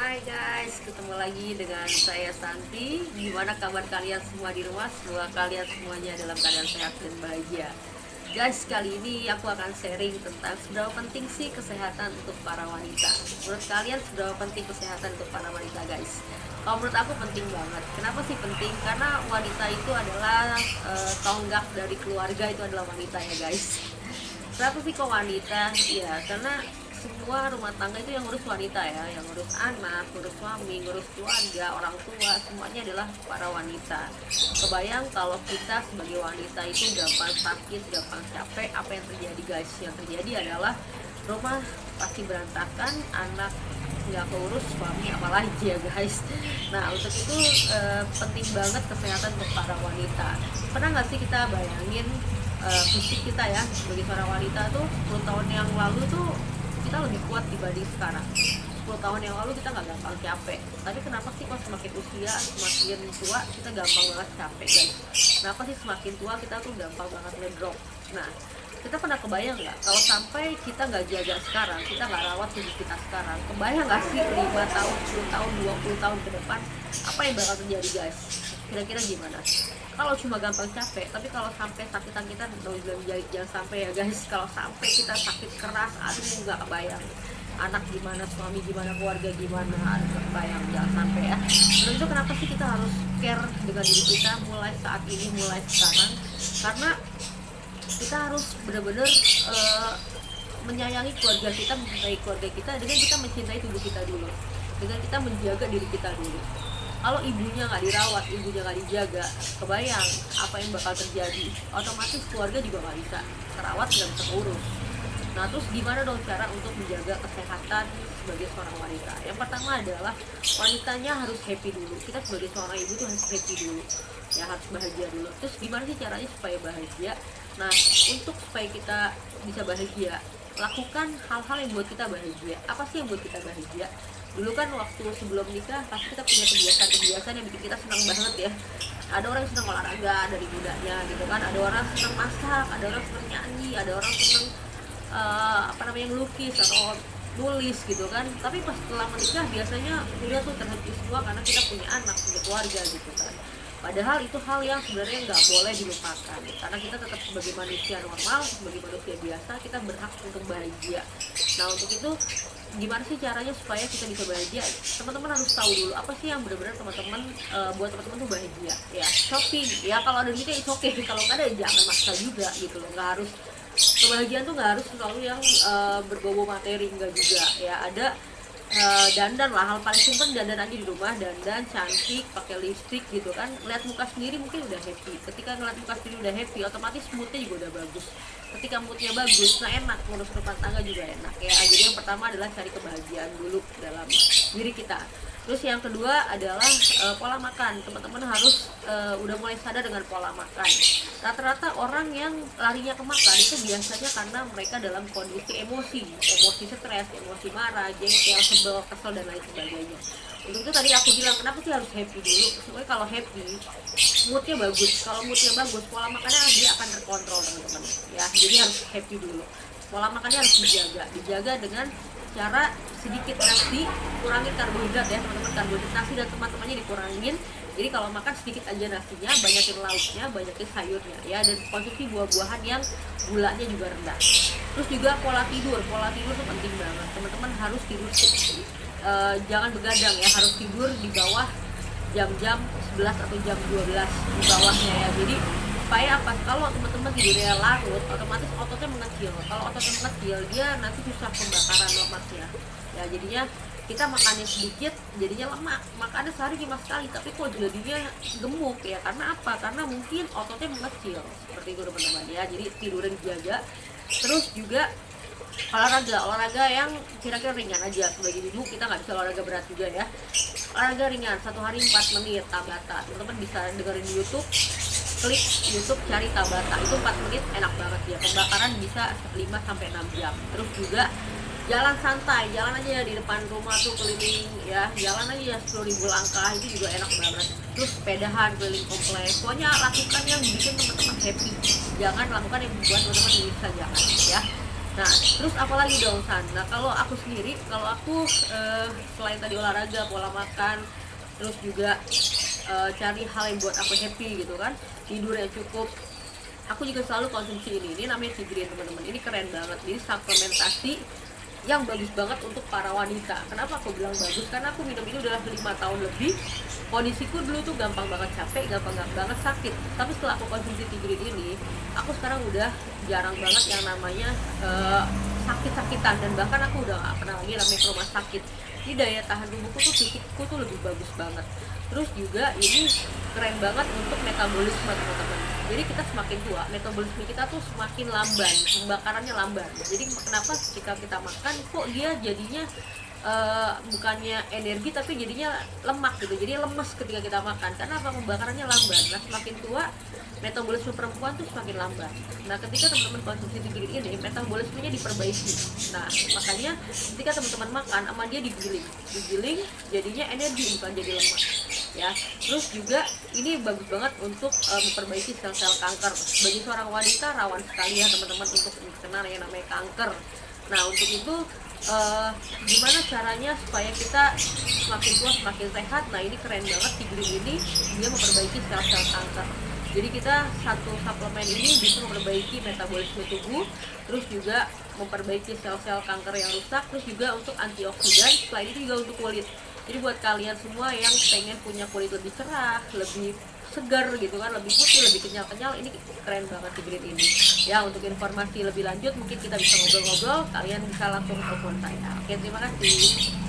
Hai guys, ketemu lagi dengan saya Santi. Gimana kabar kalian semua di rumah? Semoga kalian semuanya dalam keadaan sehat dan bahagia. Guys, kali ini aku akan sharing tentang seberapa penting sih kesehatan untuk para wanita. Menurut kalian seberapa penting kesehatan untuk para wanita, guys? Kalau menurut aku penting banget. Kenapa sih penting? Karena wanita itu adalah tonggak dari keluarga, itu adalah wanita ya guys. Kenapa sih kok wanita? Ya karena semua rumah tangga itu yang ngurus wanita ya, yang ngurus anak, ngurus suami, ngurus keluarga, orang tua, semuanya adalah para wanita. Kebayang kalau kita sebagai wanita itu gampang sakit, gampang capek, apa yang terjadi guys? Yang terjadi adalah rumah pasti berantakan, anak nggak keurus, suami apalagi ya guys. Nah untuk itu penting banget kesehatan untuk para wanita. Pernah nggak sih kita bayangin fisik kita ya sebagai seorang wanita tuh 10 tahun yang lalu tuh kita lebih kuat dibanding sekarang. 10 tahun yang lalu kita nggak gampang capek, tapi kenapa sih kok semakin usia semakin tua kita gampang banget capek guys? Kenapa sih semakin tua kita tuh gampang banget ngedrop? Nah, kita pernah kebayang nggak kalau sampai kita nggak jaga sekarang, kita nggak rawat tubuh kita sekarang, kebayang nggak sih 5 tahun, 10 tahun, 20 tahun ke depan apa yang bakal terjadi guys? Kira-kira gimana? Kalau cuma gampang capek, tapi kalau sampai sakitan kita jangan sampai ya guys. Kalau sampai kita sakit keras, aduh nggak kebayang. Anak gimana, suami gimana, keluarga gimana, aduh nggak kebayang, jangan sampai ya. Terus itu kenapa sih kita harus care dengan diri kita mulai saat ini, mulai sekarang? Karena kita harus benar-benar menyayangi keluarga kita, mencintai keluarga kita dengan kita mencintai tubuh kita dulu, dengan kita menjaga diri kita dulu. Kalau ibunya nggak dirawat, ibunya nggak dijaga, kebayang apa yang bakal terjadi? Otomatis keluarga juga nggak bisa terawat, nggak bisa urus. Nah terus gimana dong cara untuk menjaga kesehatan sebagai seorang wanita? Yang pertama adalah wanitanya harus happy dulu. Kita sebagai seorang ibu tuh harus happy dulu, ya harus bahagia dulu. Terus gimana sih caranya supaya bahagia? Nah untuk supaya kita bisa bahagia, lakukan hal-hal yang buat kita bahagia. Apa sih yang buat kita bahagia? Dulu kan waktu sebelum nikah pasti kita punya kebiasaan-kebiasaan yang bikin kita senang banget ya. Ada orang yang senang olahraga dari mudanya gitu kan, ada orang senang masak, ada orang senang nyanyi, ada orang senang ngelukis atau nulis gitu kan. Tapi pas setelah menikah biasanya udah tuh terhenti semua karena kita punya anak, punya keluarga gitu kan. Padahal itu hal yang sebenarnya nggak boleh dilupakan, karena kita tetap sebagai manusia normal, sebagai manusia biasa, kita berhak untuk bahagia. Nah untuk itu gimana sih caranya supaya kita bisa bahagia? Teman-teman harus tahu dulu apa sih yang benar-benar teman-teman buat teman-teman tuh bahagia. Ya shopping, ya kalau ada duitnya itu oke, kalau nggak ada jangan maksa juga gitu loh. Nggak harus, kebahagiaan tuh nggak harus selalu yang berbau materi, enggak juga ya. Ada dandan lah, hal paling simpel dandan aja di rumah, dandan cantik pakai lipstick gitu kan, lihat muka sendiri mungkin udah happy. Ketika ngeliat muka sendiri udah happy, otomatis moodnya juga udah bagus. Ketika moodnya bagus, nah enak, ngurus rumah tangga juga enak ya. Jadi yang pertama adalah cari kebahagiaan dulu dalam diri kita. Terus yang kedua adalah pola makan. Teman-teman harus udah mulai sadar dengan pola makan. Rata-rata orang yang larinya ke makan itu biasanya karena mereka dalam kondisi emosi stres, emosi marah, jengkel, sebel, kesel dan lain sebagainya. Untuk itu tadi aku bilang kenapa sih harus happy dulu? Supaya kalau happy, moodnya bagus. Kalau moodnya bagus, pola makannya dia akan terkontrol teman-teman. Ya, jadi harus happy dulu. Pola makannya harus dijaga dengan cara sedikit nasi, kurangin karbohidrat ya teman-teman. Karbohidrat nasi dan teman-temannya dikurangin. Jadi kalau makan sedikit aja nasinya, banyakin lauknya, banyakin sayurnya ya, dan konsumsi buah-buahan yang gulanya juga rendah. Terus juga pola tidur tuh penting banget. Teman-teman harus tidur jangan begadang ya, harus tidur di bawah jam-jam 11 atau jam 12 di bawahnya ya. Jadi supaya apa? Kalau teman-teman tidurnya larut, otomatis ototnya mengecil. Kalau ototnya mengecil, dia nanti susah pembakaran lemaknya. Ya jadinya kita makannya sedikit, jadinya lemak. Makannya sehari 5 kali, tapi kok jadinya gemuk ya? Karena apa? Karena mungkin ototnya mengecil. Seperti itu teman-teman ya. Jadi tidurnya dijaga. Terus juga olahraga yang kira-kira ringan aja. Sebagai ibu kita nggak bisa olahraga berat juga ya. Olahraga ringan 1 hari 4 menit Tabata. Teman-teman bisa dengerin di YouTube, klik YouTube cari Tabata, itu 4 menit enak banget ya, pembakaran bisa 5-6 jam. Terus juga jalan santai, jalan aja di depan rumah tuh keliling ya, jalan aja 10.000 langkah, itu juga enak banget. Terus sepedahan keliling kompleks, pokoknya lakukan yang bikin teman-teman happy, jangan lakukan yang membuat teman-teman bisa, jangan ya. Nah, terus apalagi dong San? Nah, kalau aku sendiri, kalau aku selain tadi olahraga, pola makan, terus juga cari hal yang buat aku happy gitu kan, tidur yang cukup, aku juga selalu konsumsi ini namanya Tigrin teman-teman. Ini keren banget, ini suplementasi yang bagus banget untuk para wanita. Kenapa aku bilang bagus? Karena aku minum ini udah 5 tahun lebih. Kondisiku dulu tuh gampang banget capek, gampang banget sakit. Tapi setelah aku konsumsi Tigrin ini, aku sekarang udah jarang banget yang namanya sakit-sakitan, dan bahkan aku udah gak pernah lagi namanya ke rumah sakit. Ini daya tahan tubuhku tuh, fisikku tuh lebih bagus banget. Terus juga ini keren banget untuk metabolisme teman-teman. Jadi kita semakin tua, metabolisme kita tuh semakin lamban, pembakarannya lamban. Jadi kenapa ketika kita makan kok dia jadinya bukannya energi tapi jadinya lemak gitu, jadi lemes ketika kita makan. Karena apa? Pembakarannya lamban. Nah, semakin tua metabolisme perempuan tuh semakin lambat. Nah, ketika teman-teman konsumsi Tigrin ini, metabolismenya diperbaiki. Nah, makanya ketika teman-teman makan sama dia digiling jadinya energi bukan jadi lemak. Ya, terus juga ini bagus banget untuk memperbaiki sel-sel kanker. Bagi seorang wanita rawan sekali ya teman-teman untuk terkena yang namanya kanker. Nah, untuk itu gimana caranya supaya kita semakin tua semakin sehat? Nah, ini keren banget Tigrin ini, dia memperbaiki sel-sel kanker. Jadi kita satu suplemen ini bisa memperbaiki metabolisme tubuh, terus juga memperbaiki sel-sel kanker yang rusak, terus juga untuk antioksidan, selain itu juga untuk kulit. Jadi buat kalian semua yang pengen punya kulit lebih cerah, lebih segar gitu kan, lebih putih, lebih kenyal-kenyal, ini keren banget Tigrin ini. Ya, untuk informasi lebih lanjut mungkin kita bisa ngobrol-ngobrol, kalian bisa langsung telepon saya. Oke, terima kasih.